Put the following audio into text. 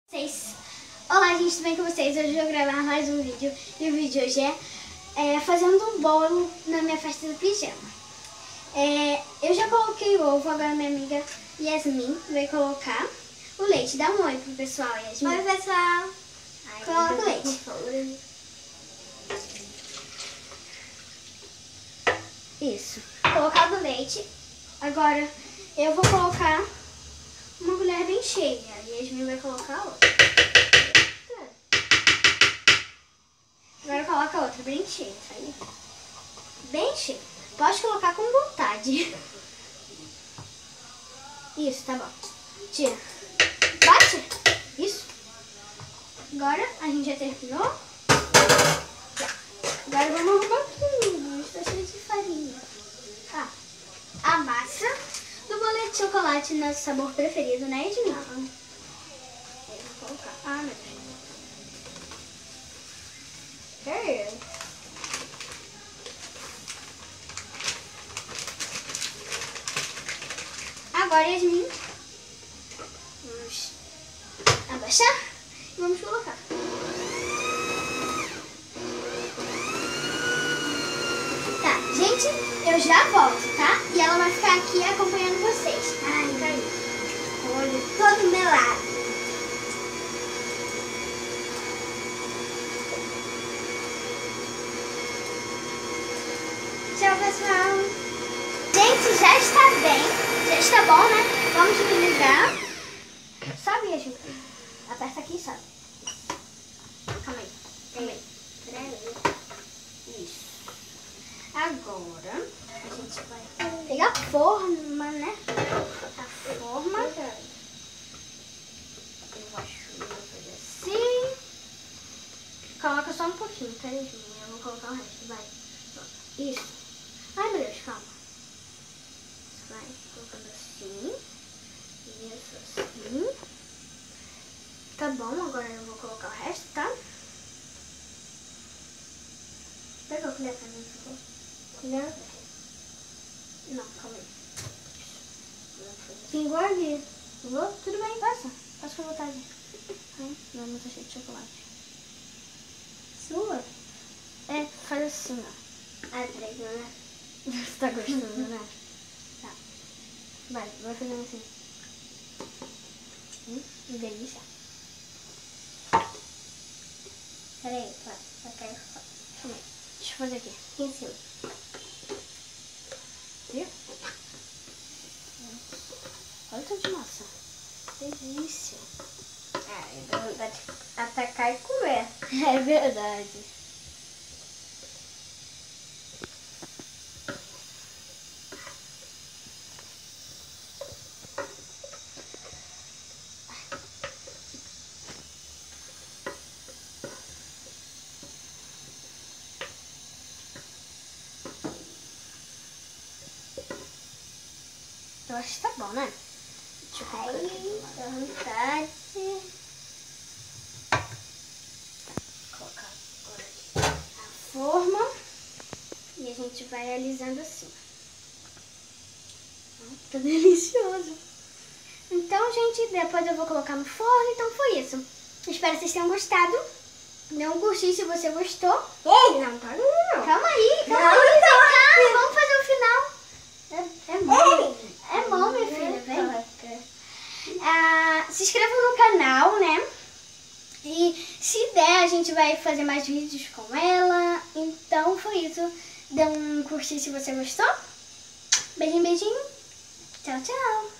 Olá gente, tudo bem com vocês? Hoje eu vou gravar mais um vídeo. E o vídeo hoje é fazendo um bolo na minha festa do pijama. Eu já coloquei o ovo, agora minha amiga Yasmin vai colocar o leite. Dá um oi pro pessoal, Yasmin. Oi pessoal. Coloca o leite. Isso. Colocado o leite. Agora eu vou colocar uma colher bem cheia. E a Yasmin vai colocar outra. Agora coloca outra bem cheia, tá aí? Bem cheia. Pode colocar com vontade. Isso, tá bom. Tira. Bate. Isso. Agora a gente já terminou. Agora vamos arrumar tudo. Está cheio de farinha. A massa do bolinho de chocolate, nosso sabor preferido, né, Edmil? Eu vou colocar. Meu Deus. Agora, Yasmin, vamos abaixar e vamos colocar. Tá, gente, eu já volto, tá? E ela vai ficar aqui acompanhando vocês. Ai, caiu. O olho todo melado. Tchau, pessoal. Gente, já está bem. Já está bom, né? Vamos utilizar. Sobe, Yasmin. Aperta aqui e sobe. Calma aí. Calma aí. Isso. Agora, a gente vai pegar a forma, né? A forma. Eu acho que eu vou fazer assim. Coloca só um pouquinho, tá, Yasmin? Eu vou colocar o resto. Vai. Isso. Ai, meu Deus, calma. Vai colocando assim. Isso, assim. Tá bom, agora eu vou colocar o resto, tá? Pega a colher pra mim, por favor. Colher? Não, calma aí. Pingou ali. Pingou? Tudo bem, passa. Passa com vontade. Ai, meu mão tá cheio de chocolate. Sua? Faz assim, ó. Três, né? Você tá gostando, né? Tá. Vai fazendo assim. Delícia. Peraí, vai cair fora. Calma aí. Deixa eu fazer aqui em cima. Viu? Olha o tanto de massa. Delícia. Dá vontade de atacar e comer. É verdade. Eu acho que tá bom, né? Deixa eu colocar aqui. Dá vontade. Colocar agora a forma. E a gente vai alisando assim. Tá delicioso. Então, gente, depois eu vou colocar no forno. Então foi isso. Espero que vocês tenham gostado. Dê um curtir se você gostou. Ei, não tá não. Calma aí, Não, vem cá. não. Vamos fazer o final. É bom. É bom, minha filha, vem. Se inscrevam no canal, né? E se der, a gente vai fazer mais vídeos com ela. Então foi isso. Dê um curtir se você gostou. Beijinho, beijinho. Tchau, tchau.